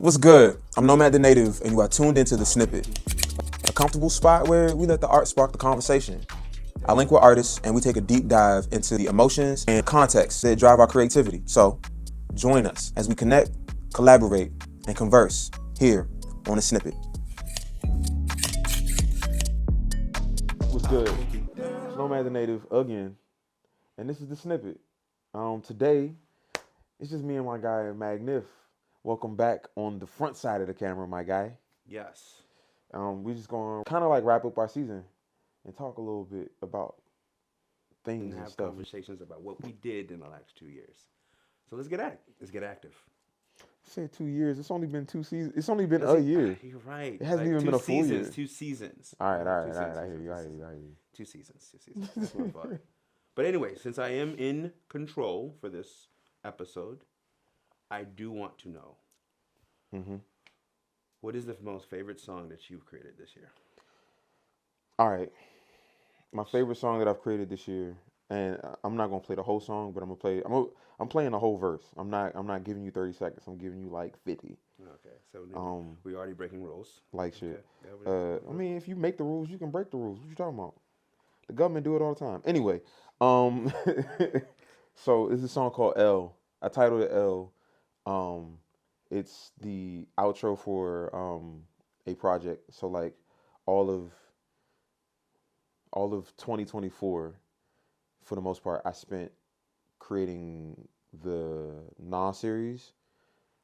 What's good? I'm Nomad the Native, and you are tuned into The Snippet, a comfortable spot where we let the art spark the conversation. I link with artists, and we take a deep dive into the emotions and context that drive our creativity. So, join us as we connect, collaborate, and converse here on The Snippet. What's good? It's Nomad the Native again, and this is The Snippet. Today, it's just me and my guy, Magniff. Welcome back on the front side of the camera, my guy. Yes. We're just going to kind of like wrap up our season and talk a little bit about things and have stuff. Conversations about what we did in the last 2 years. So let's get active. Say 2 years. It's only been 2 seasons. It's only been a year. You're right. It hasn't even been a full year. 2 seasons. All right. I hear you. 2 seasons. That's my fault. But anyway, since I am in control for this episode, I do want to know, what is the most favorite song that you've created this year? All right. My favorite song that I've created this year, and I'm not gonna play the whole song, but I'm playing the whole verse. I'm not giving you 30 seconds. I'm giving you like 50. Okay, so we're already breaking rules. Like shit. Okay. I mean, if you make the rules, you can break the rules. What you talking about? The government do it all the time. Anyway, so it's a song called L. I titled it L. It's the outro for a project. So like all of 2024, for the most part, I spent creating the series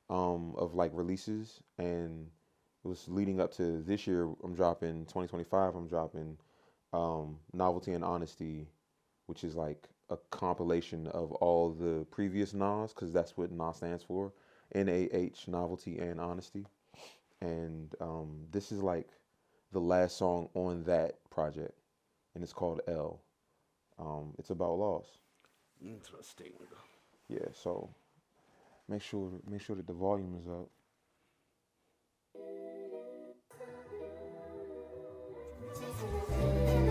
of like releases, and it was leading up to this year. I'm dropping 2025. I'm dropping Novelty and Honesty, which is like a compilation of all the previous Nas, because that's what Nas stands for. NAH, Novelty and Honesty. And this is like the last song on that project, and it's called L. It's about loss. Interesting. Yeah, so make sure that the volume is up.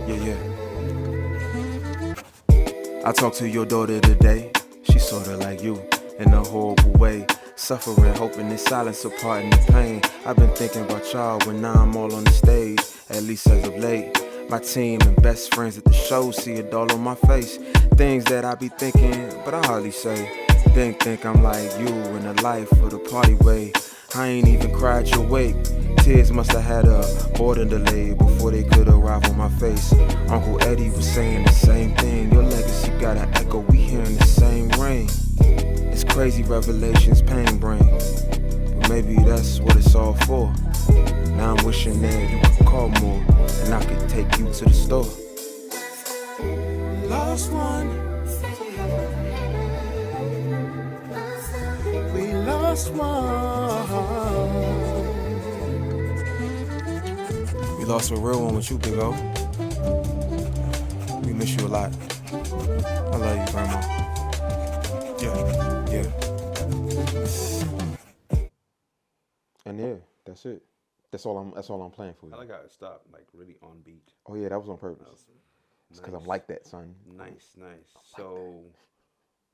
Yeah. I talked to your daughter today. She's sorta like you in a horrible way. Suffering, hoping in silence, apart in the pain. I've been thinking about y'all when now I'm all on the stage, at least as of late. My team and best friends at the show see it all on my face. Things that I be thinking, but I hardly say. Think I'm like you in the life of the party way. I ain't even cried your wake. Tears must have had a boarding delay before they could arrive on my face. Uncle Eddie was saying the same thing. Your legacy got an echo, we hearing the same ring. It's crazy revelations pain bring, but maybe that's what it's all for. Now I'm wishing that you could call more, and I could take you to the store. Lost one. We lost one. We lost a real one with you, big O. We miss you a lot. I love you, Grandma. Yeah. And yeah, that's it. That's all I'm playing for you. I like how it stopped, like really on beat. Oh yeah, that was on purpose. It's because I'm like that, son. Nice. So,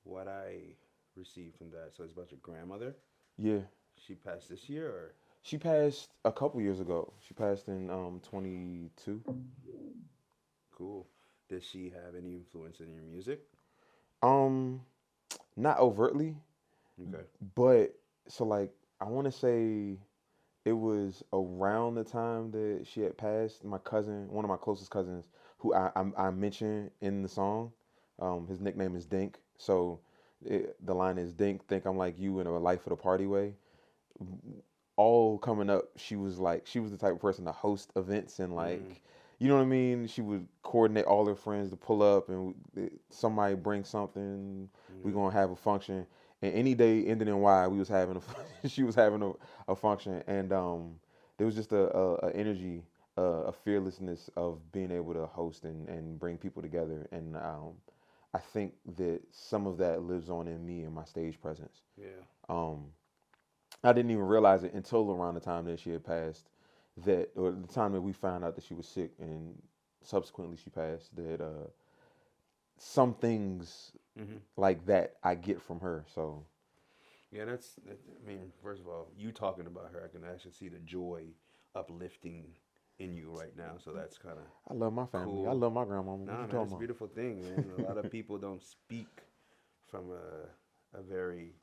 what I received from that, so it's about your grandmother? Yeah. She passed this year, or? She passed a couple years ago. She passed in 22. Cool. Does she have any influence in your music? Not overtly. Okay. But so like I want to say it was around the time that she had passed. My cousin, one of my closest cousins, who I mentioned in the song, his nickname is Dink. So the line is Dink, think I'm like you in a life of the party way. All coming up, she was the type of person to host events and like, you know what I mean? She would coordinate all her friends to pull up, and somebody bring something. We gonna have a function, and any day ending in Y, we was having she was having a function, and there was just a energy, a fearlessness of being able to host and bring people together, and I think that some of that lives on in me and my stage presence. Yeah. I didn't even realize it until around the time that she had passed, or the time that we found out that she was sick, and subsequently she passed, that some things like that I get from her. So Yeah, I mean, first of all, you talking about her, I can actually see the joy uplifting in you right now. So that's kind of I love my family. I cool. love my grandmama. What Nah, you man, talking it's a about? beautiful thing, man. A lot of people don't speak from a very,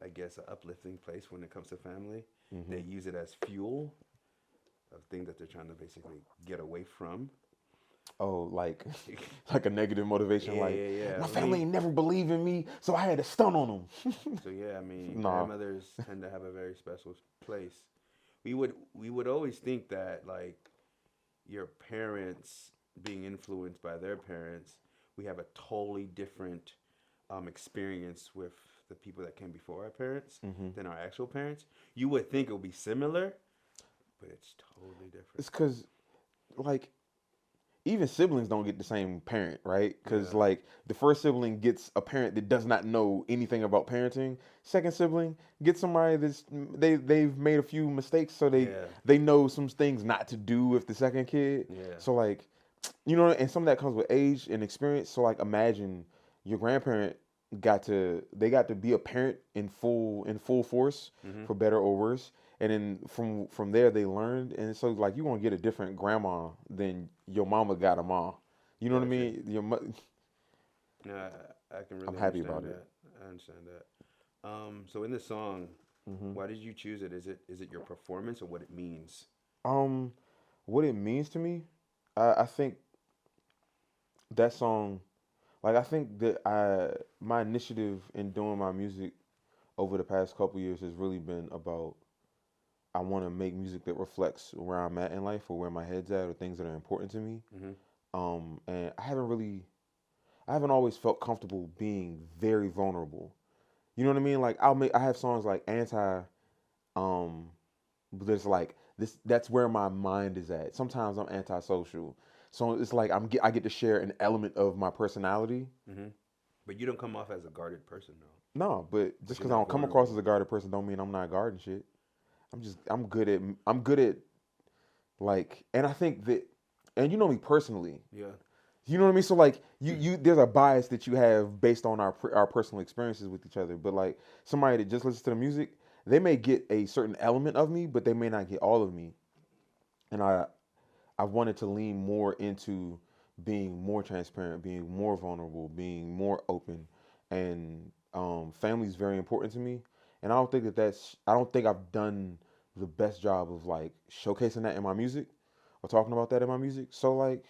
I guess, a uplifting place when it comes to family. They Hmm. use it as fuel of things that they're trying to basically get away from. Oh, like like a negative motivation. Yeah, Like yeah, yeah. my I family mean, ain't never believed in me, so I had to stun on them. so yeah, I mean, Nah. grandmothers tend to have a very special place. We would always think that like your parents being influenced by their parents, we have a totally different experience with the people that came before our parents Hmm. than our actual parents. You would think it would be similar, but it's totally different. It's because like even siblings don't get the same parent, right? Because Yeah, like the first sibling gets a parent that does not know anything about parenting. Second sibling gets somebody that's they've made a few mistakes, so yeah, they know some things not to do with the second kid. yeah, So like you know, and some of that comes with age and experience. So like imagine your grandparent got to be a parent in full force hmm, for better or worse, and then from there they learned, and so like you gonna get a different grandma than your mama got a mom. You know what I gotcha. mean? Yeah, I can I'm really happy understand about it. that. I understand that. So in this song, Hmm. why did you choose it? Is it your performance or what it means? Um, what it means to me, I think that song, like I think that my initiative in doing my music over the past couple years has really been about I want to make music that reflects where I'm at in life or where my head's at or things that are important to me. Hmm. And I haven't always felt comfortable being very vulnerable. You know what I mean? Like I have songs like Anti, um, but there's like this, that's where my mind is at. Sometimes I'm antisocial. So it's like I get to share an element of my personality. Hmm. But you don't come off as a guarded person though. No, but But just you're because I not don't come across as vulnerable. a guarded person don't mean I'm not guarding shit. I'm good at like, and I think that, and you know me personally, Yeah. you know what I mean. So like, there's a bias that you have based on our personal experiences with each other. But like somebody that just listens to the music, they may get a certain element of me, but they may not get all of me. And I wanted to lean more into being more transparent, being more vulnerable, being more open, and family is very important to me. And I don't think I've done the best job of like showcasing that in my music or talking about that in my music. So like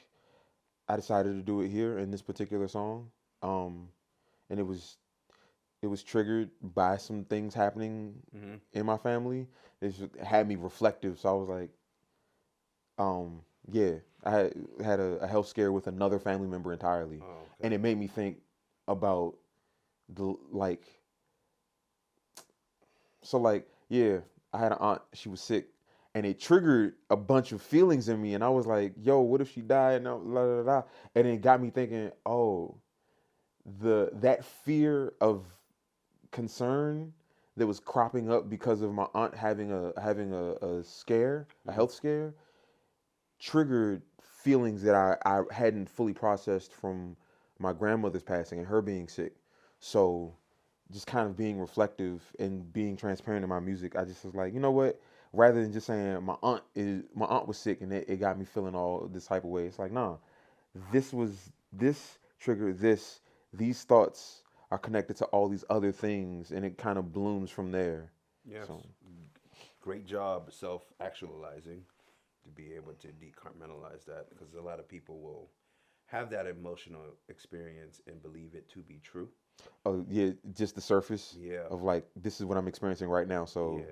I decided to do it here in this particular song, um, and it was triggered by some things happening Hmm. in my family. It had me reflective. So I was like, um, yeah, had a health scare with another family member entirely, Oh, and okay. it made me think about the like. So like, yeah, I had an aunt. She was sick, and it triggered a bunch of feelings in me, and I was like, yo, what if she died? And and it got me thinking, oh, that fear of concern that was cropping up because of my aunt having a scare, a Hmm. health scare, triggered feelings that I hadn't fully processed from my grandmother's passing and her being sick. So just kind of being reflective and being transparent in my music, I just was like, you know what? Rather than just saying my aunt was sick and it got me feeling all this type of way. It's like, nah, this triggered this. These thoughts are connected to all these other things, and it kind of blooms from there. Yes. So Great job self actualizing to be able to decompartmentalize that because a lot of people will have that emotional experience and believe it to be true. oh yeah, just the surface Yeah. of like this is what I'm experiencing right now. So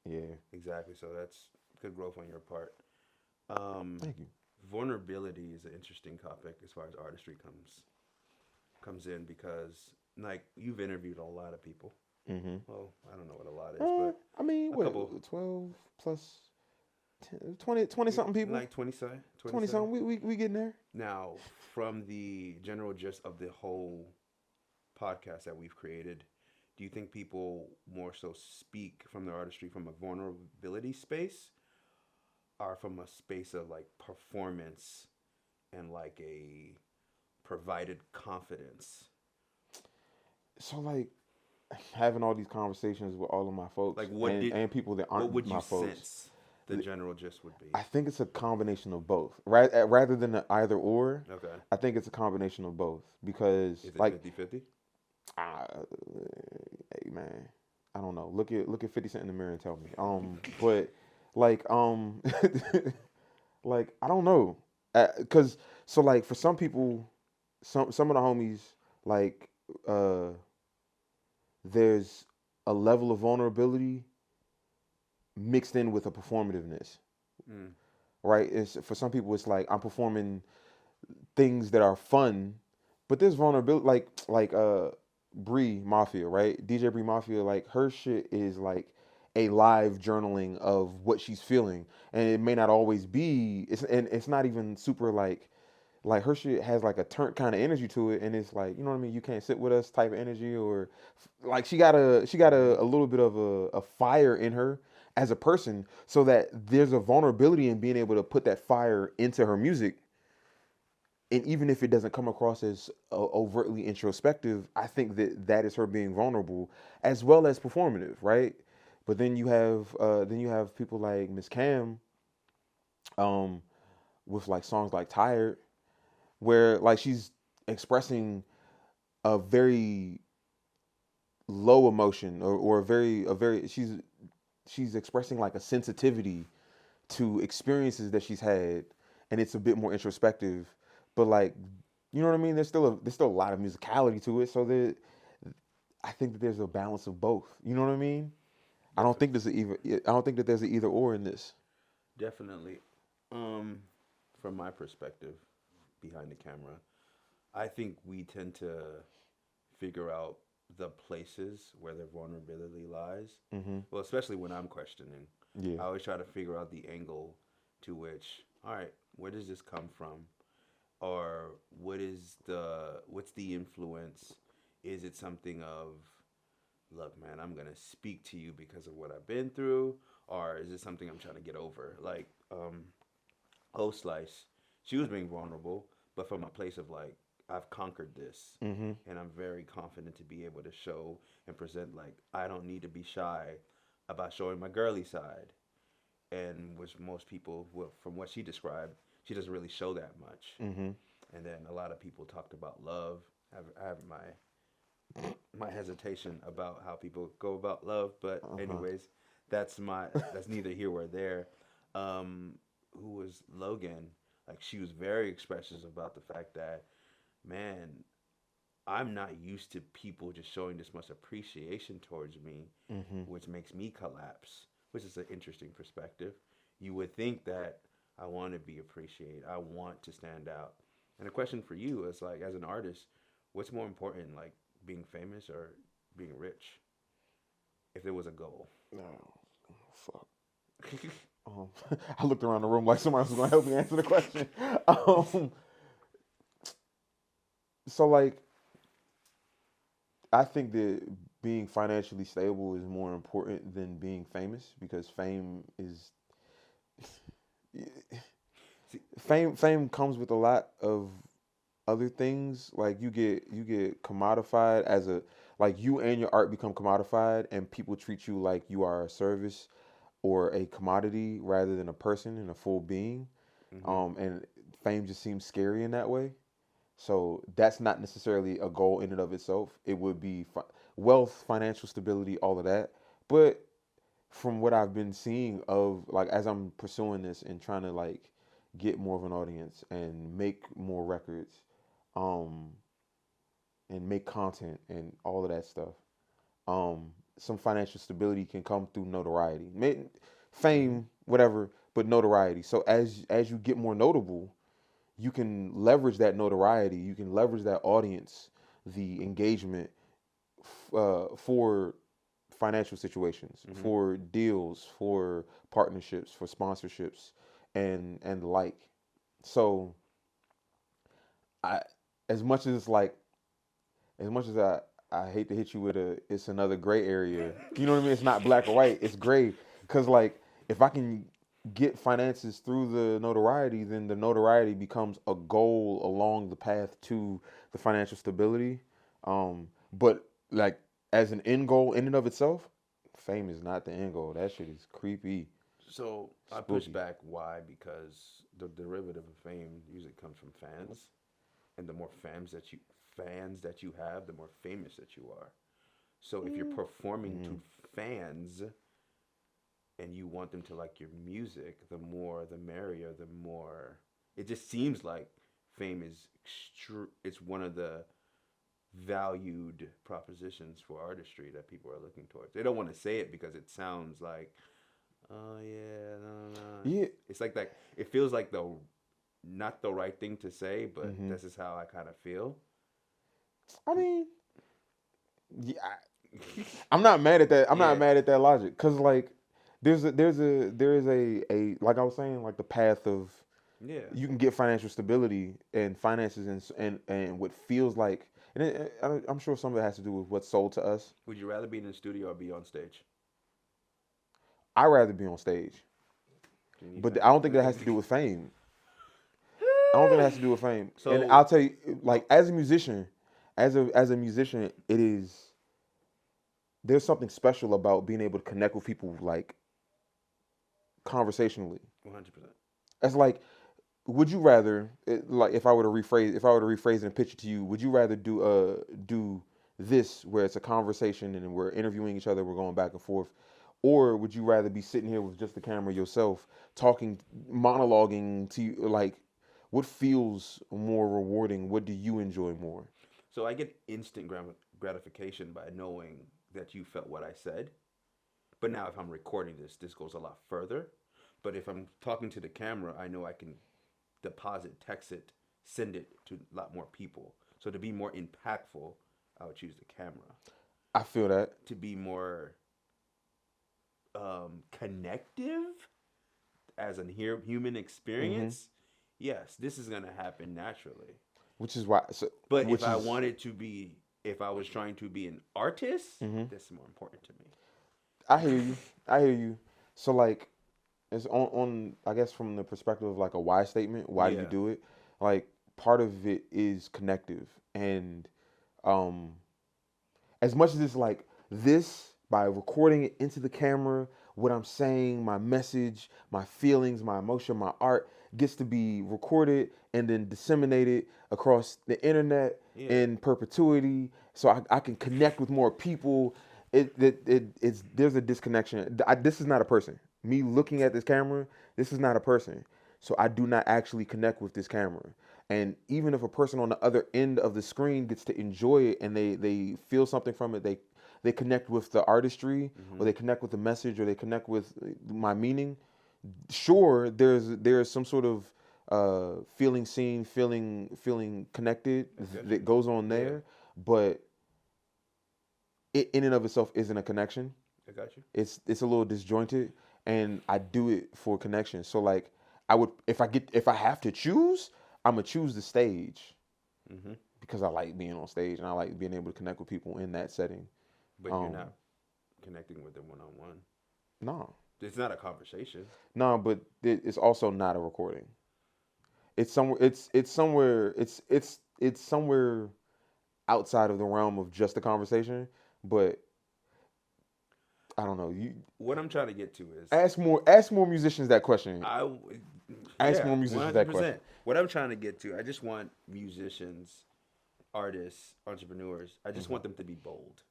Yeah. yeah, Exactly. So that's good growth on your part. Um, thank you. Vulnerability is an interesting topic as far as artistry comes in because like you've interviewed a lot of people. Mm-hmm. Well, I don't know what a lot is, but I mean, a what couple 12 plus 10, 20 something people, like 20 say 20 20 say. something. We getting there. Now, from the general gist of the whole podcast that we've created, do you think people more so speak from their artistry from a vulnerability space or from a space of like performance and like a provided confidence? So like having all these conversations with all of my folks Like, what did and people that what aren't would you my folks. sense the general gist would be? I think it's a combination of both, right? Rather than an either or. Okay. I think it's a combination of both because, Is it like, 50-50? uh, hey man, I don't know. Look at 50 Cent in the mirror and tell me. But like, like I don't know, cause so like for some people, some of the homies like uh, there's a level of vulnerability mixed in with a performativeness, Mm. right? It's for some people it's like I'm performing things that are fun, but there's vulnerability like Bree Mafia, right? DJ Bree Mafia, like her shit is like a live journaling of what she's feeling, and it may not always be. It's not even super like her shit has like a turnt kind of energy to it, and it's like you know what I mean. You can't sit with us type of energy, or like she got a little bit of a fire in her as a person, so that there's a vulnerability in being able to put that fire into her music, and even if it doesn't come across as overtly introspective, I think that that is her being vulnerable as well as performative, right? But then you have people like Miss Cam, um, with like songs like "Tired," where like she's expressing a very low emotion or a very she's expressing like a sensitivity to experiences that she's had, and it's a bit more introspective, but like you know what I mean. There's still a lot of musicality to it, so that I think that there's a balance of both. You know what I mean? I don't think Definitely. there's a either. I don't think that there's an either or in this. Definitely. Um, from my perspective, behind the camera, I think we tend to figure out the places where their vulnerability lies. Hmm. Well, especially when I'm questioning, Yeah. I always try to figure out the angle to which, all right, where does this come from? Or what's the influence? Is it something of, look, man, I'm gonna speak to you because of what I've been through, or is it something I'm trying to get over? Like, Oh Slice, she was being vulnerable, but from a place of like, I've conquered this, Hmm. and I'm very confident to be able to show and present like I don't need to be shy about showing my girly side, and which most people, well, from what she described, she doesn't really show that much. Hmm. And then a lot of people talked about love. I have my hesitation about how people go about love, but Uh-huh. anyways, that's neither here or there. Um, who was Logan? Like she was very expressive about the fact that, man, I'm not used to people just showing this much appreciation towards me, Hmm. which makes me collapse, which is an interesting perspective. You would think that I want to be appreciated, I want to stand out. And the question for you is like, as an artist, what's more important, like being famous or being rich? If there was a goal. No. Fuck. Um, I looked around the room like somebody was going to help me answer the question. Um, so like, I think that being financially stable is more important than being famous because See, fame comes with a lot of other things. Like you get commodified as a like you and your art become commodified, and people treat you like you are a service or a commodity rather than a person and a full being. mm-hmm. And fame just seems scary in that way. So that's not necessarily a goal in and of itself. It would be wealth, financial stability, all of that. But from what I've been seeing of like as I'm pursuing this and trying to like get more of an audience and make more records, um, and make content and all of that stuff, some financial stability can come through notoriety, Mm-hmm. fame, whatever, but notoriety. So as you get more notable, you can leverage that notoriety, you can leverage that audience, the engagement for financial situations, Mm-hmm. for deals, for partnerships, for sponsorships, and the like. So I, as much as like, as much as I hate to hit you with it's another gray area. You know what I mean? It's not black or white. It's gray because like if I can get finances through the notoriety, then the notoriety becomes a goal along the path to the financial stability. But like as an end goal in and of itself, fame is not the end goal. That shit is creepy, So I push spooky. back. Why? Because the derivative of fame usually comes from fans, and the more fans that you have, the more famous that you are. So if you're performing Mm. to fans and you want them to like your music, the more the merrier, the more it just seems like fame is it's one of the valued propositions for artistry that people are looking towards. They don't want to say it because it sounds like, oh yeah, no, no. Yeah. It's like that. It feels like the not the right thing to say, but Hmm. this is how I kind of feel. I mean, yeah, I'm not mad at that. I'm not Yeah, mad at that logic because like there is a like I was saying like the path of yeah. you can get financial stability and finances and what feels like and I'm sure some of it has to do with what's sold to us. Would you rather be in the studio or be on stage? I'd rather be on stage, Do you need but I don't think that has to do with fame. I don't think that has to do with fame. And So, I'll tell you, oh, like as a musician, as a musician, it is there's something special about being able to connect with people like conversationally. 100%. It's like, would you rather, like, if I were to rephrase and pitch it to you, would you rather do this where it's a conversation and we're interviewing each other, we're going back and forth, or would you rather be sitting here with just the camera yourself, talking, monologuing to you, like, what feels more rewarding? What do you enjoy more? So I get instant gratification by knowing that you felt what I said. But now if I'm recording this, this goes a lot further. But if I'm talking to the camera, I know I can deposit, text it, send it to a lot more people. So to be more impactful, I would choose the camera. I feel that, To be more connective as a human hmm experience, yes, this is gonna happen naturally. which is why, so, But if which I is, wanted to be, if I was trying to be an artist, hmm this is more important to I hear me. you, I hear you. So like, it's on I guess from the perspective of like a why statement, why do you Yeah, do it? Like part of it is connective and um as much as it's like this by recording it into the camera, what I'm saying, my message, my feelings, my emotion, my art gets to be recorded and then disseminated across the internet yeah, in perpetuity so I can connect with more people. It's there's a disconnection. This is not a person. Me looking at this camera, this is not a person. So I do not actually connect with this camera. And even if a person on the other end of the screen gets to enjoy it and they feel something from it, they connect with the artistry hmm or they connect with the message or they connect with my meaning. Sure, there's some sort of feeling seen, feeling connected I got that you. goes on Yeah, there, but it in and of itself isn't a connection. I got you. It's a little disjointed, and I do it for connection. So like I would if I have to choose, I'm gonna choose the stage hmm because I like being on stage and I like being able to connect with people in that setting. But you're Um, not connecting with them one on one. no, It's not a conversation. no, but it's also not a recording. It's somewhere. It's somewhere. It's somewhere outside of the realm of just a conversation. But I don't know. You What I'm trying to get to is, ask more musicians that question. I, w- Ask yeah, more musicians that 100%. question. What I'm trying to get to, I just want musicians, artists, entrepreneurs, I just Hmm. want them to be bold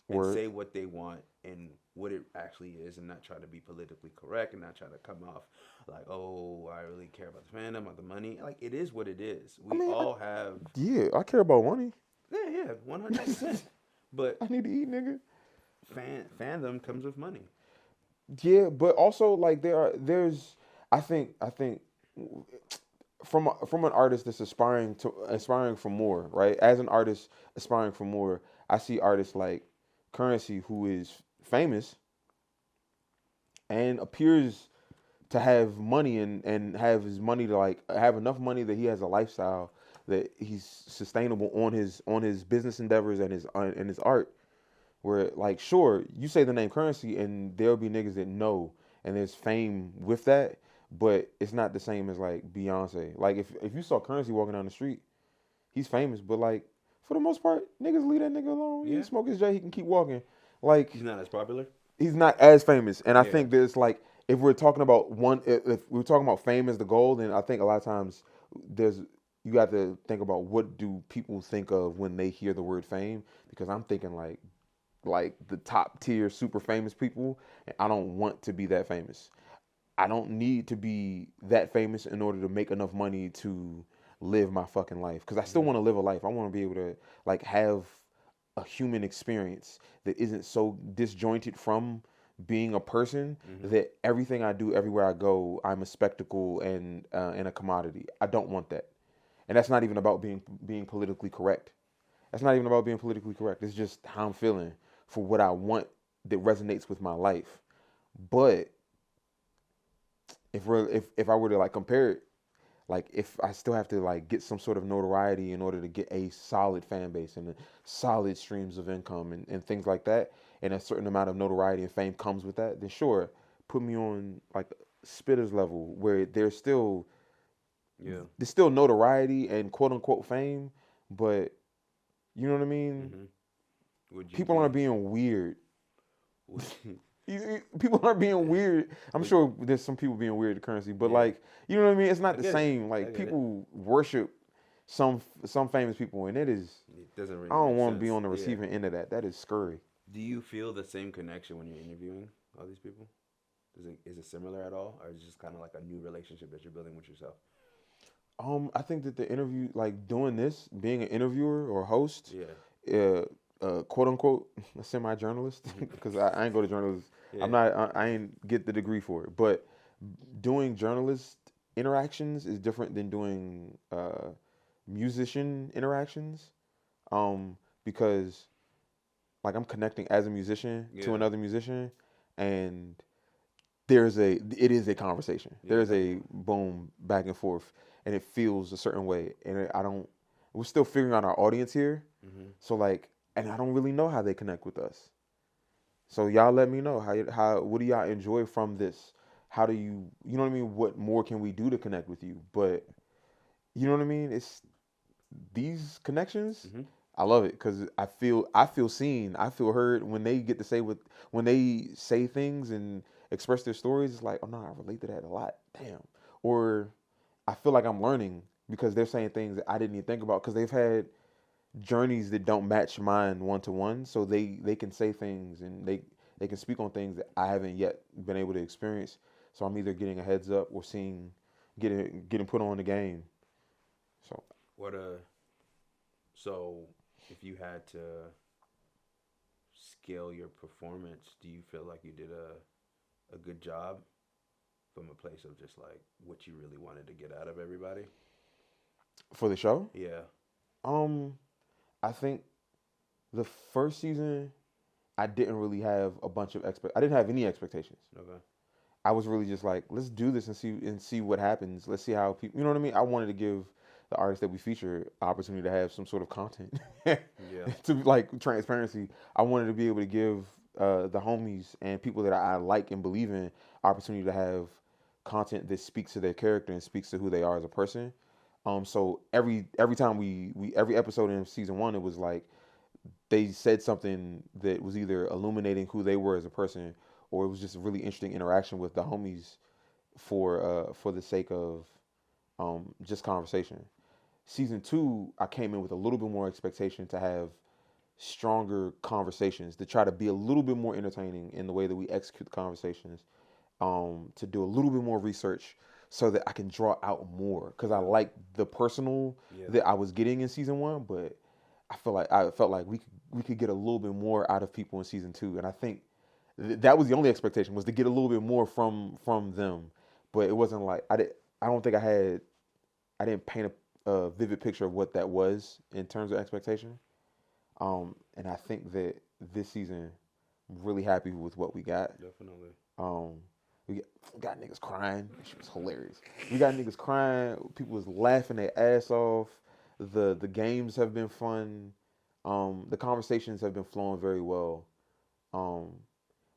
and Word. say what they want and what it actually is and not try to be politically correct and not try to come off like, oh, I really care about the fandom or the money. Like, it is what it is. I We mean, all have, yeah, I care about money. yeah, yeah, 100%. But I need to eat, nigga. fandom comes with money. Yeah, but also like there's I think from an artist that's aspiring for more, right? As an artist aspiring for more, I see artists like Currency who is famous and appears to have money and have his money to like have enough money that he has a lifestyle that he's sustainable on his business endeavors and his art. Where like sure you say the name Currency and there'll be niggas that know and there's fame with that, but it's not the same as like Beyonce. Like if you saw Currency walking down the street, he's famous, but like For the most part, niggas leave that nigga alone. He Yeah. smoke his J, he can keep walking. Like, He's not as popular. he's not as famous. And I Yeah. think there's like, if we're talking about if we're talking about fame as the goal, then I think a lot of times there's you got to think about what do people think of when they hear the word fame, because I'm thinking like the top tier super famous people, and I don't want to be that famous. I don't need to be that famous in order to make enough money to live my fucking life, because I still Hmm. want to live a life. I want to be able to like have a human experience that isn't so disjointed from being a person Hmm. that everything I do everywhere I go I'm a spectacle and a commodity. I don't want that. And that's not even about being politically correct. That's not even about being politically correct. It's just how I'm feeling for what I want that resonates with my life. But if I were to like compare it, like if I still have to like get some sort of notoriety in order to get a solid fan base and solid streams of income and things like that, and a certain amount of notoriety and fame comes with that, then sure, put me on like Spitter's level where Yeah. there's still notoriety and quote unquote fame, but you know what I mean? Hmm. Would you People aren't be? being weird. Would, People aren't being weird. I'm would, sure there's some people being weird to currency, but yeah. like, you know what I mean? It's I not the get it. same. I Like get it. people worship some famous people, and it is. It doesn't I really don't make want to be sense. on the Yeah. receiving end of that. That is scurry. Do you feel the same connection when you're interviewing all these people? Is it similar at all, or is it just kind of like a new relationship that you're building with yourself? I think that the interview, like doing this, being an interviewer or host, Yeah. uh, quote unquote, a semi-journalist, because I ain't go to journalism. Yeah. I ain't get the degree for it. But doing journalist interactions is different than doing musician interactions. Because like I'm connecting as a musician to Yeah. another musician, and it is a conversation. Yeah. There's a Definitely. boom back and forth, and it feels a certain way. And I don't. We're still figuring out our audience here, Hmm. so like, and I don't really know how they connect with us. So y'all let me know how what do y'all enjoy from this? How do you know what I mean? What more can we do to connect with you? But you know what I mean? It's these connections. Hmm. I love it because I feel seen, I feel heard when they get to say what when they say things and express their stories. It's like, oh no, I relate to that a lot. Damn. Or I feel like I'm learning because they're saying things that I didn't even think about because they've had journeys that don't match mine one to one. So they can say things and they can speak on things that I haven't yet been able to experience. So I'm either getting a heads up or seeing getting put on the game. So What So if you had to scale your performance, do you feel like you did a good job from a place of just like what you really wanted to get out of everybody? for the show, Yeah. um, I think the first season I didn't really have a bunch of I didn't have any expectations. Okay. I was really just like, let's do this and see what happens. Let's see how people, you know what I mean? I wanted to give the artists that we feature opportunity to have some sort of content. Yeah. To like transparency, I wanted to be able to give the homies and people that I like and believe in opportunity to have content that speaks to their character and speaks to who they are as a person. So every time every episode in season one, it was like they said something that was either illuminating who they were as a person, or it was just a really interesting interaction with the homies for the sake of just conversation. Season two, I came in with a little bit more expectation to have stronger conversations, to try to be a little bit more entertaining in the way that we execute the conversations, to do a little bit more research so that I can draw out more because I Yeah. like the personal Yeah. that I was getting in season one, but I felt like we could get a little bit more out of people in season two, and I think that was the only expectation was to get a little bit more from them, but it wasn't like I don't think I didn't paint a vivid picture of what that was in terms of expectation. And I think that this season, I'm really happy with what we got. Definitely. Um, we got niggas crying. She was hilarious. We got niggas crying. People was laughing their ass off. The games have been fun. The conversations have been flowing very well. Um,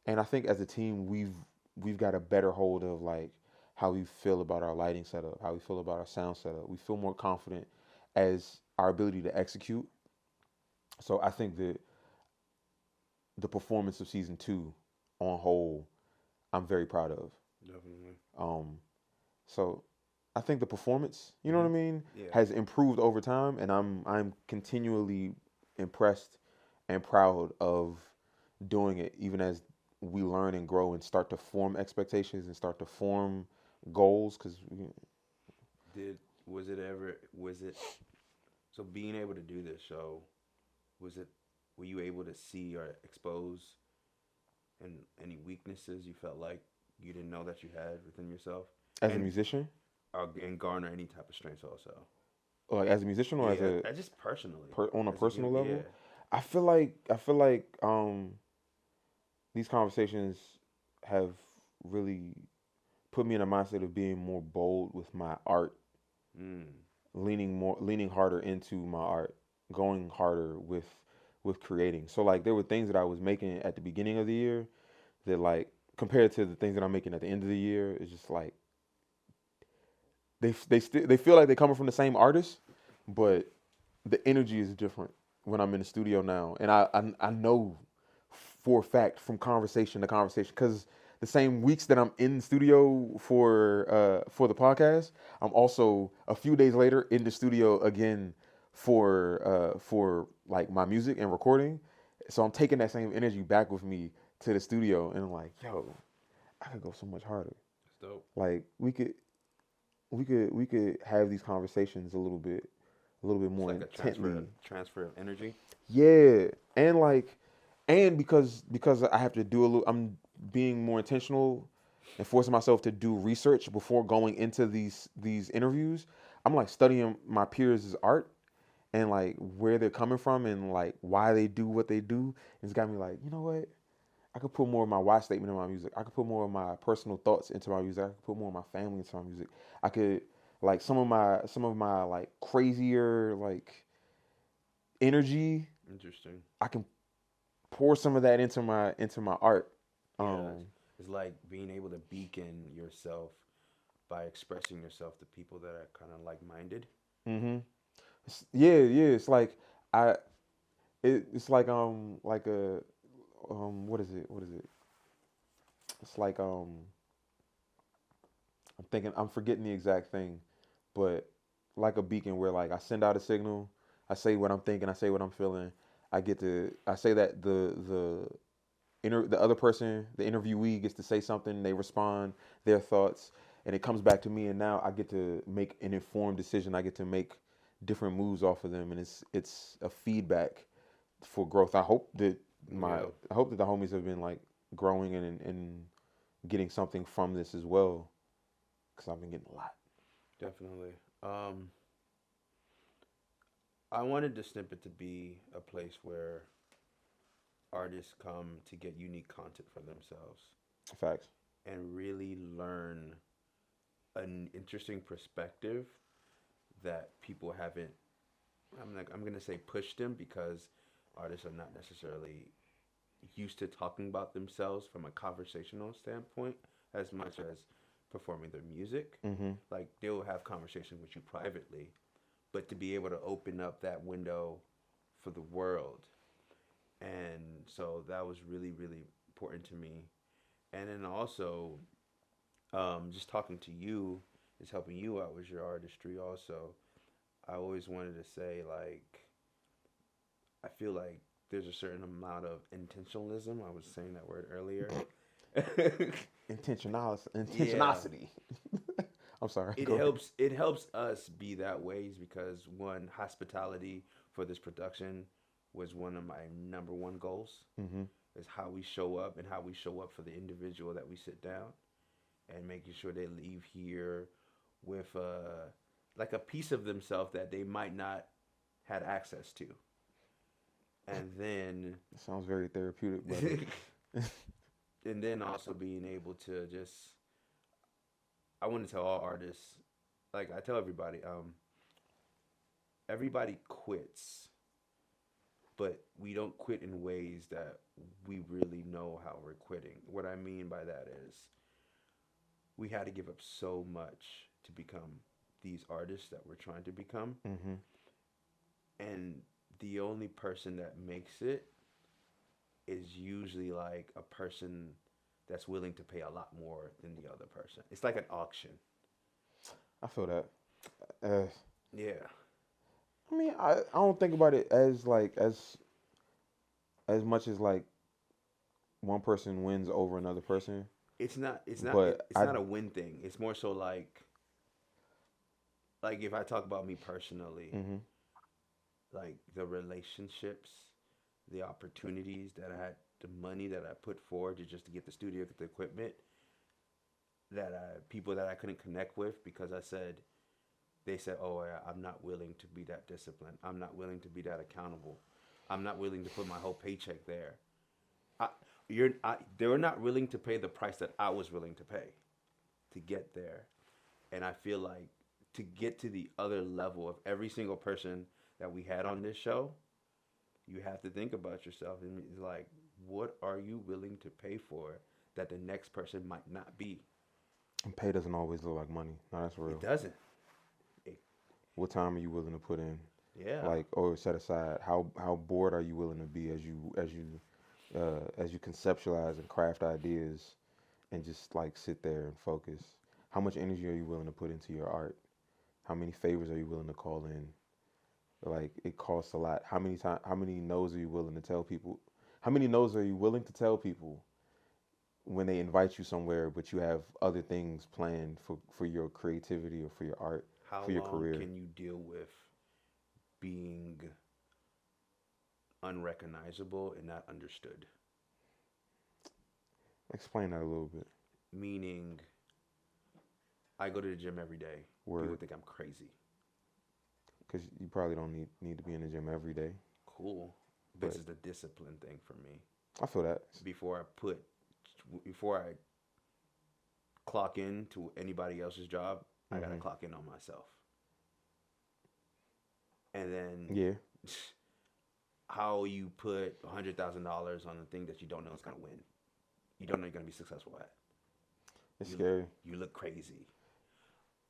and I think as a team, we've got a better hold of like how we feel about our lighting setup, how we feel about our sound setup. We feel more confident as our ability to execute. So I think that the performance of season two, on whole, I'm very proud of. Definitely. Um, so I think the performance, you know what Hmm. I mean, Yeah. has improved over time, and I'm continually impressed and proud of doing it, even as we learn and grow and start to form expectations and start to form goals. Because Did was it ever was it so being able to do this show, was it were you able to see or expose and any weaknesses you felt like you didn't know that you had within yourself, as a and musician, and garner any type of strengths also? like as a musician or as Yeah, a I just personally on a as a personal human. Yeah. level, I feel like these conversations have really put me in a mindset of being more bold with my art, Mm. leaning harder into my art, going harder with creating. So like there were things that I was making at the beginning of the year that like compared to the things that I'm making at the end of the year, it's just like they feel like they're coming from the same artist, but the energy is different when I'm in the studio now, and I know for a fact from conversation to conversation because the same weeks that I'm in the studio for the podcast, I'm also a few days later in the studio again for like my music and recording. So I'm taking that same energy back with me to the studio, and I'm like, yo, I could go so much harder. That's dope. Like we could have these conversations a little bit It's more like a intently. transfer of energy. Yeah, and like, and because I have to do a little, I'm being more intentional and forcing myself to do research before going into these interviews. I'm like studying my peers' art and like where they're coming from and like why they do what they do. It's got me like, you know what? I could put more of my why statement in my music. I could put more of my personal thoughts into my music. I could put more of my family into my music. I could like some of my like crazier like energy. Interesting. I can pour some of that into my art. Yeah, Um, it's like being able to beacon yourself by expressing yourself to people that are kind of like minded. hmm yeah, yeah. It's like I, it's like a what is it? What is it? It's like I'm forgetting the exact thing, but like a beacon where like I send out a signal, I say what I'm thinking, I say what I'm feeling. I say that the other person, the interviewee gets to say something, they respond, their thoughts, and it comes back to me, and now I get to make an informed decision. I get to make different moves off of them, and it's a feedback for growth. Yeah, I hope that the homies have been like growing and getting something from this as well, because I've been getting a lot. definitely. I wanted the snippet to be a place where artists come to get unique content for themselves Facts. and really learn an interesting perspective that people haven't. I'm gonna say pushed them because artists are not necessarily used to talking about themselves from a conversational standpoint as much as performing their music. Mm-hmm. Like they'll have conversation with you privately, but to be able to open up that window for the world. And so that was really, really important to me. And then also, just talking to you is helping you out with your artistry. Also, I always wanted to say, like, I feel like there's a certain amount of intentionalism. I was saying that word earlier. Yeah, Intentionality. I'm sorry. it Go ahead. helps. It helps us be that ways because one, hospitality for this production was one of my number one goals. Mm-hmm. Is how we show up and how we show up for the individual that we sit down and making sure they leave here with like a piece of themselves that they might not had access to. And then Sounds very therapeutic, brother. and then also being able to just I want to tell all artists, like I tell everybody, everybody quits, but we don't quit in ways that we really know how we're quitting. What I mean by that is we had to give up so much to become these artists that we're trying to become. Mm-hmm. And the only person that makes it is usually like a person that's willing to pay a lot more than the other person. It's like an auction. I feel that. Uh, Yeah. I mean, I don't think about it as like as much as like one person wins over another person, but it's not a win thing. It's more so like if I talk about me personally, hmm like the relationships, the opportunities that I had, the money that I put forward to just to get the studio, get the equipment, that people that I couldn't connect with because they said, oh, I'm not willing to be that disciplined. I'm not willing to be that accountable. I'm not willing to put my whole paycheck there. I, they were not willing to pay the price that I was willing to pay to get there. And I feel like to get to the other level of every single person that we had on this show, you have to think about yourself and it's like, what are you willing to pay for that the next person might not be? and pay doesn't always look like money. No, that's It real. doesn't. It, What time are you willing to put in? yeah. Like, or set aside? How bored are you willing to be as you conceptualize and craft ideas and just like sit there and focus? How much energy are you willing to put into your art? How many favors are you willing to call in? Like, it costs a lot. How many no's are you willing to tell people? How many no's are you willing to tell people when they invite you somewhere, but you have other things planned for your creativity or for your art, How for your long career? can you deal with being unrecognizable and not understood? Explain that a little bit. Meaning, I go to the gym every day. People Word, think I'm crazy. because you probably don't need to be in the gym every day. Cool. This But is the discipline thing for me. I feel that. Before before I clock in to anybody else's job, I gotta hmm clock in on myself. And then Yeah, how you put $100,000 on a thing that you don't know is gonna win. You don't know you're gonna be successful at. it's You scary. you look crazy.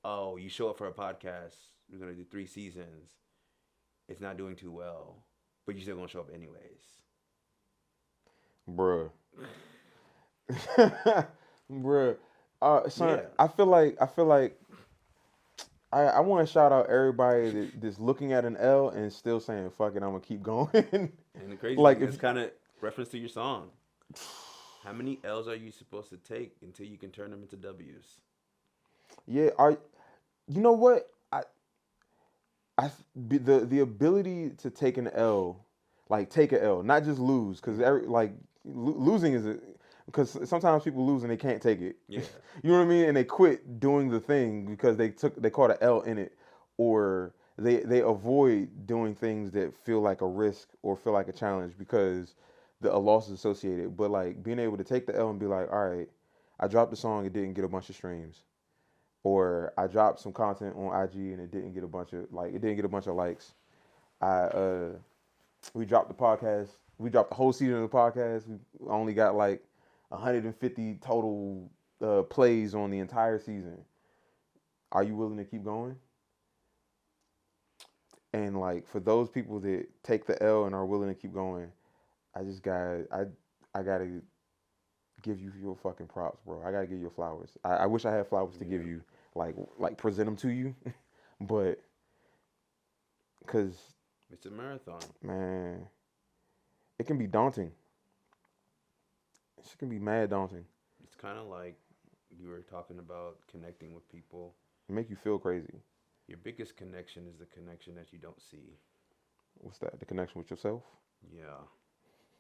Oh, you show up for a podcast. We're gonna do 3 seasons. It's not doing too well, but you're still gonna show up anyways. Bruh. Bruh. Son, Yeah, I feel like I want to shout out everybody that's looking at an L and still saying fuck it, I'm gonna keep going. and the crazy Like thing if is kind of reference to your song. How many L's are you supposed to take until you can turn them into W's? yeah, you know what? The ability to take an L, like take a L, not just lose, because losing is because sometimes people lose and they can't take it. Yeah, You know what I mean? And they quit doing the thing because they caught an L in it, or they avoid doing things that feel like a risk or feel like a challenge because a loss is associated. But like being able to take the L and be like, all right, I dropped the song, it didn't get a bunch of streams, or I dropped some content on IG and it didn't get a bunch of likes. I we dropped the podcast. We dropped the whole season of the podcast. We only got like 150 total plays on the entire season. Are you willing to keep going? And like for those people that take the L and are willing to keep going, I gotta give you your fucking props, bro. I gotta give you your flowers. I wish I had flowers to give yeah. you, like present them to you, but because It's a marathon. man, it can be daunting. It can be mad daunting. It's kind of like you were talking about connecting with people. It make you feel crazy. Your biggest connection is the connection that you don't see. What's that? The connection with yourself. Yeah,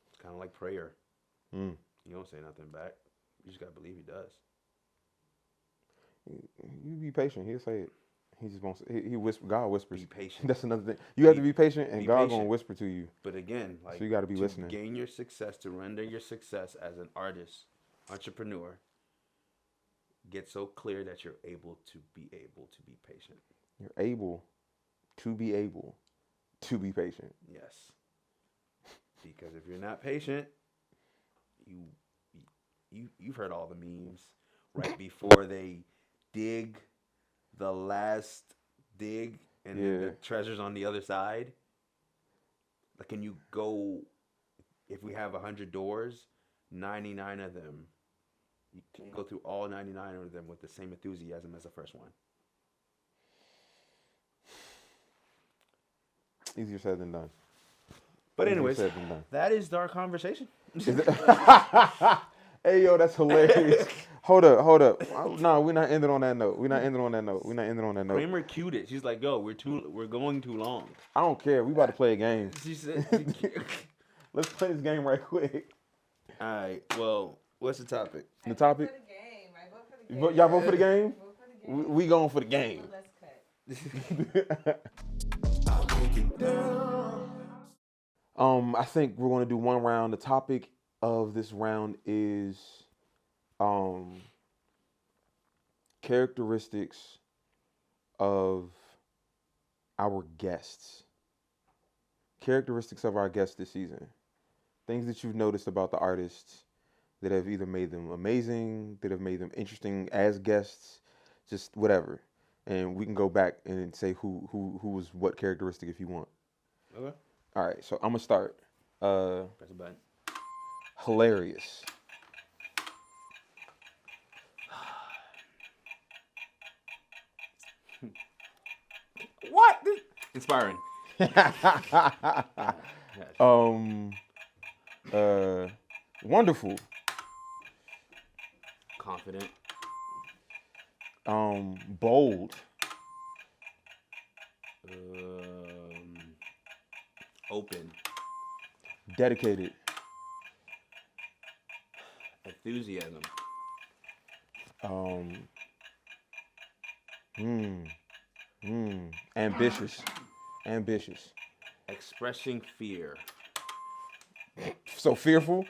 it's kind of like prayer. Mm. You don't say nothing back. You just gotta believe he does. You be patient. He'll say it. He just won't. He whisper. God whispers. Be patient. That's another thing. You have Be, to be patient, and be God gonna patient. whisper to you. But again, So like you got to be to listening. gain your success, to render your success as an artist, entrepreneur, get so clear that you're able to be patient. You're able to be patient. Yes. Because if you're not patient, you you've heard all the memes right before they dig the last dig and then Yeah. the treasure's on the other side. Like, can you go, if we have 100 doors, 99 of them, you can go through all 99 of them with the same enthusiasm as the first one. Easier said than done. But Easier anyways, said than done. that is our conversation. Hey, yo, that's hilarious. Hold up. No, we're not ending on that note. We're not ending on that note. Kramer cued it. She's like, "Yo, we're going too long." I don't care. We about to play a game. She said, Let's play this game right quick. "All right. Well, what's the topic?" The topic? I vote for the game. Y'all vote for the game? Vote for the game. We going for the game. Let's cut. I think we're going to do one round. The topic of this round is characteristics of our guests. Characteristics of our guests this season. Things that you've noticed about the artists that have either made them amazing, that have made them interesting as guests, just whatever. And we can go back and say who was what characteristic if you want. Okay. All right, so I'm gonna start. Press a button. Hilarious. What? Inspiring. Wonderful. Confident. Bold. Open. Dedicated. Enthusiasm. Ambitious. Expressing fear. So fearful.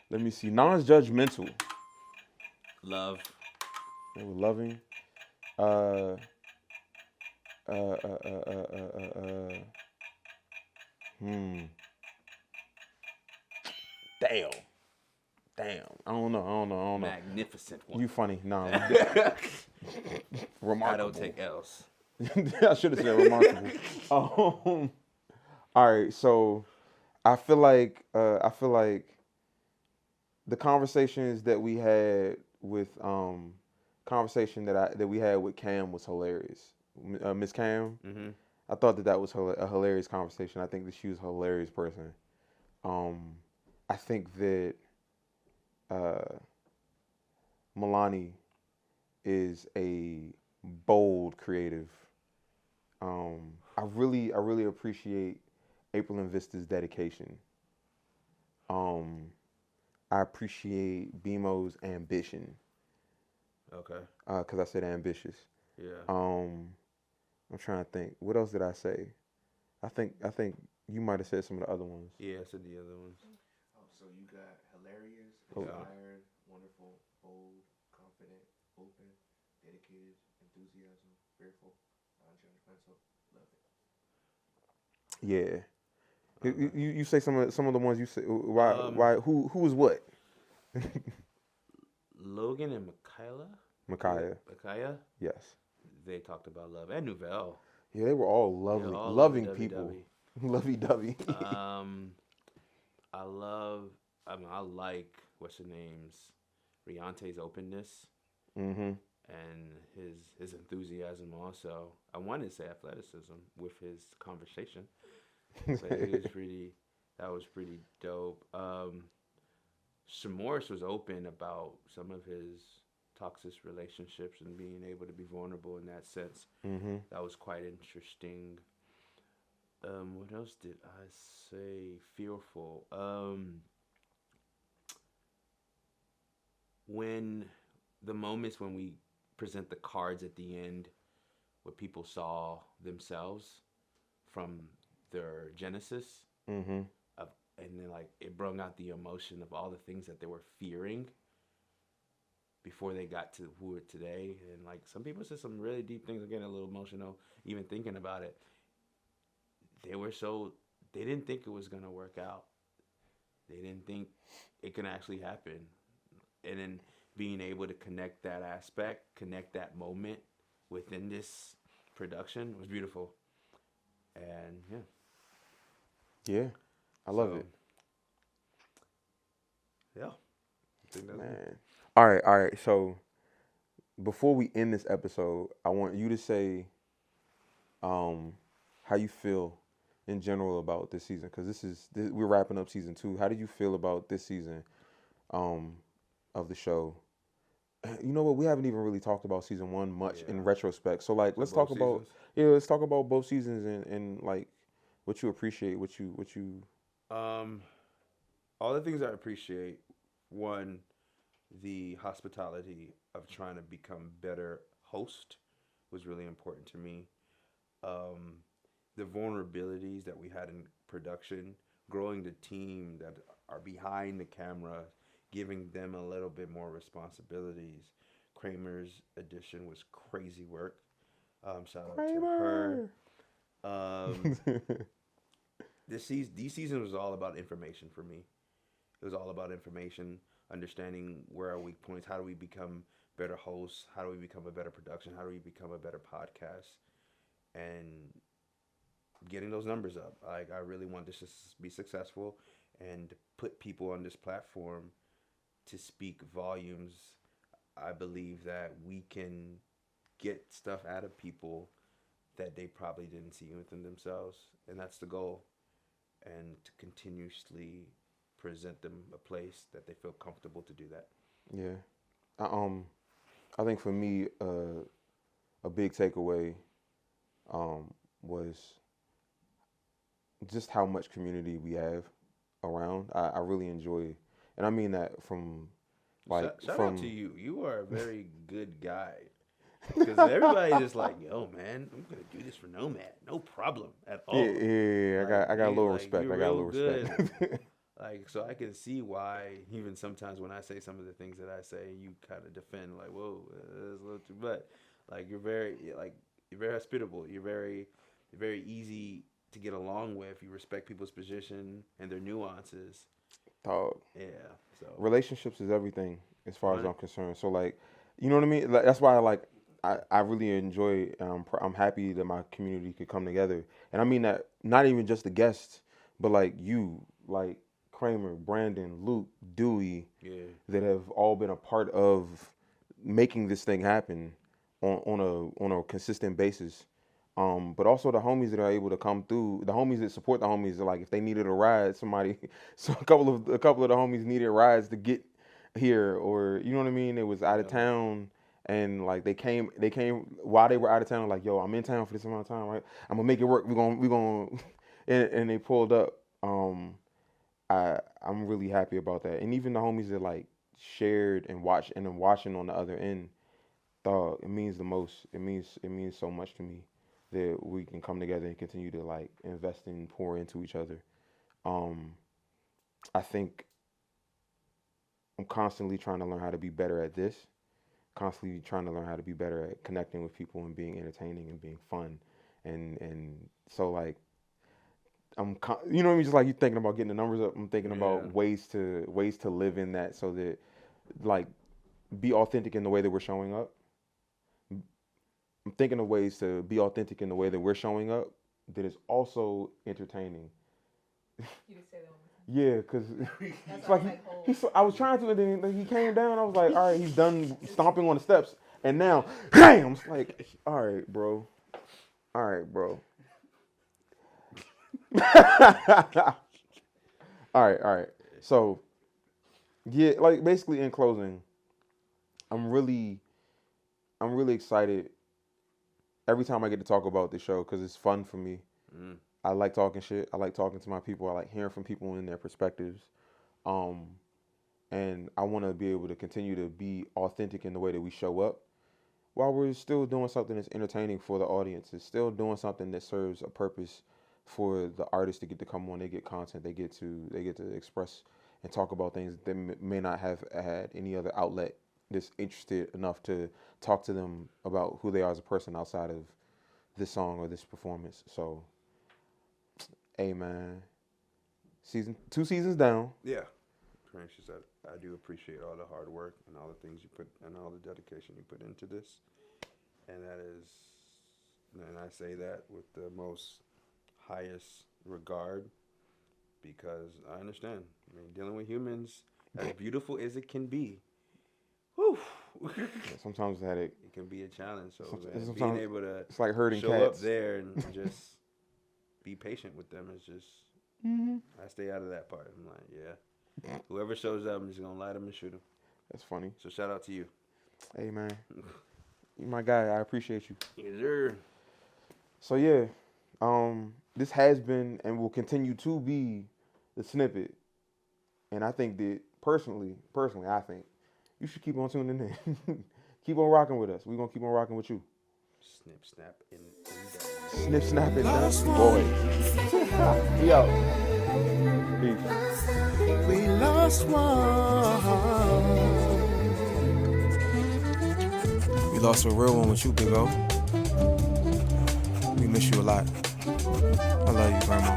Let me see. Non-judgmental. Love. They were loving. Damn. I don't know. Magnificent one. You funny. Nah. I Remarkable. don't take L's. I should have said remarkable. All right, so I feel like the conversations that we had with conversation that we had with Cam was hilarious. Miss Cam, Mm-hmm. I thought that was a hilarious conversation. I think that she was a hilarious person. I think that Milani is a bold creative. I really appreciate April and Vista's dedication. I appreciate BMO's ambition. Okay. Because I said ambitious. Yeah. I'm trying to think. What else did I say? I think you might have said some of the other ones. Yeah, I said the other ones. Oh, so you got hilarious, Oh. inspired, wonderful, bold, confident, open, dedicated, enthusiasm, fearful, non-judgmental, love it. Yeah. You say some of the ones you said. Why? Who was what? Logan and Micaiah. Yes. They talked about love and Nouvelle. Yeah, they were all lovely, all loving lovey-dovey. people. Lovey-dovey. I like what's her name's Riante's openness Mm-hmm. and his enthusiasm also. I wanted to say athleticism with his conversation, but that was pretty dope. Shamorris was open about some of his toxic relationships and being able to be vulnerable in that sense. Mm-hmm. That was quite interesting. What else did I say? Fearful. When the moments when we present the cards at the end, where people saw themselves from their genesis, Mm-hmm. and then like it brought out the emotion of all the things that they were fearing before they got to who are today. And like some people said some really deep things. I'm getting a little emotional even thinking about it. They didn't think it was gonna work out. They didn't think it could actually happen. And then being able to connect that aspect, connect that moment within this production was beautiful. And yeah, Yeah, I love so, it, yeah, I think that's it. man. All right. So before we end this episode, I want you to say um, how you feel in general about this season, because we're wrapping up season 2. How do you feel about this season um, of the show? You know what? We haven't even really talked about season 1 much in Yeah. retrospect. So like, So let's both talk about seasons. let's talk about both seasons and like what you appreciate, what you. Um, all the things I appreciate. One, the hospitality of trying to become better host was really important to me. Um, the vulnerabilities that we had in production, growing the team that are behind the camera, giving them a little bit more responsibilities. Kramer's edition was crazy work. Shout out to her. Kramer. Um, these season was all about information for me. It was all about information, understanding where our weak points, how do we become better hosts, how do we become a better production, how do we become a better podcast, and getting those numbers up. Like I really want this to be successful and put people on this platform to speak volumes. I believe that we can get stuff out of people that they probably didn't see within themselves, and that's the goal. And to continuously present them a place that they feel comfortable to do that. Yeah. I, I think for me, a big takeaway was just how much community we have around. I really enjoy, and I mean that from like Shout out to from you. You are a very good guy. Because everybody's just like, yo, man, I'm gonna do this for Nomad, no problem at yeah, all. yeah. I got a Nigga, little respect. you're I got a real little good. respect. Like, so I can see why even sometimes when I say some of the things that I say, you kind of defend, like, whoa, that's a little too much. Like, you're very hospitable. You're very easy to get along with. You respect people's position and their nuances. Dog. Yeah. So, Relationships is everything as far as I'm 100. concerned. So like, you know what I mean? Like, that's why I really enjoy. I'm happy that my community could come together, and I mean that not even just the guests, but like you, like Kramer, Brandon, Luke, Dewey, Yeah. that have all been a part of making this thing happen on a consistent basis. But also the homies that are able to come through, the homies that support the homies, like if they needed a ride, somebody, so a couple of the homies needed rides to get here, or you know what I mean. It was out of Yeah. town, and like they came while they were out of town. Like, yo, I'm in town for this amount of time, right? I'm gonna make it work. We gonna, and they pulled up. I'm really happy about that, and even the homies that like shared and watched and then watching on the other end, dog, it means the most. It means so much to me that we can come together and continue to like invest and pour into each other. Um, I think I'm constantly trying to learn how to be better at this. Constantly trying to learn how to be better at connecting with people and being entertaining and being fun, and so like you know what I mean, just like you thinking about getting the numbers up. I'm thinking Yeah. about ways to live in that, so that like be authentic in the way that we're showing up. I'm thinking of ways to be authentic in the way that we're showing up that is also entertaining. You just say that one more time. Yeah, because That's it's why I like was like, hold. I was trying to, and then he came down. I was like, all right, he's done stomping on the steps, and now, bam! It's like, all right, bro, all right, bro. All right. So, yeah, like basically in closing, I'm really, I'm really excited every time I get to talk about this show because it's fun for me. Mm. I like talking shit. I like talking to my people. I like hearing from people and their perspectives. Um, and I want to be able to continue to be authentic in the way that we show up while we're still doing something that's entertaining for the audience. It's still doing something that serves a purpose for the artists to get to come on. They get content. They get to express and talk about things that may not have had any other outlet that's interested enough to talk to them about who they are as a person outside of this song or this performance. So, hey man, two seasons down. Yeah. Precious, I do appreciate all the hard work and all the things you put and all the dedication you put into this. And that is, and I say that with the most highest regard because I understand. I mean, dealing with humans, as beautiful as it can be, whew, Sometimes that it can be a challenge. So man, sometimes being able to it's like herding show cats. up there and just be patient with them is just. I stay out of that part. I'm like, yeah, whoever shows up, I'm just gonna light them and shoot them. That's funny. So shout out to you. Hey man, you my guy. I appreciate you. Yes, sir. So yeah, this has been and will continue to be the snippet, and I think that personally, I think you should keep on tuning in. Keep on rocking with us. We're gonna keep on rocking with you. Snip, snap, and Snip, snap, and boy. We out. Peace. We lost one. We lost a real one with you, Big O. We miss you a lot. I love you, Grandma.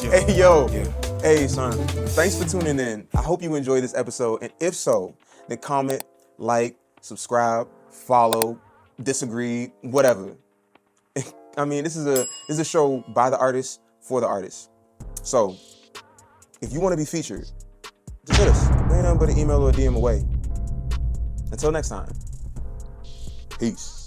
Yeah. Hey, yo. Yeah. Hey, son. Thanks for tuning in. I hope you enjoyed this episode. And if so, then comment, like, subscribe, follow, disagree, whatever. I mean, this is a show by the artist for the artist. So, if you want to be featured, just hit us. Ain't nothing but an email or a DM away. Until next time. Peace.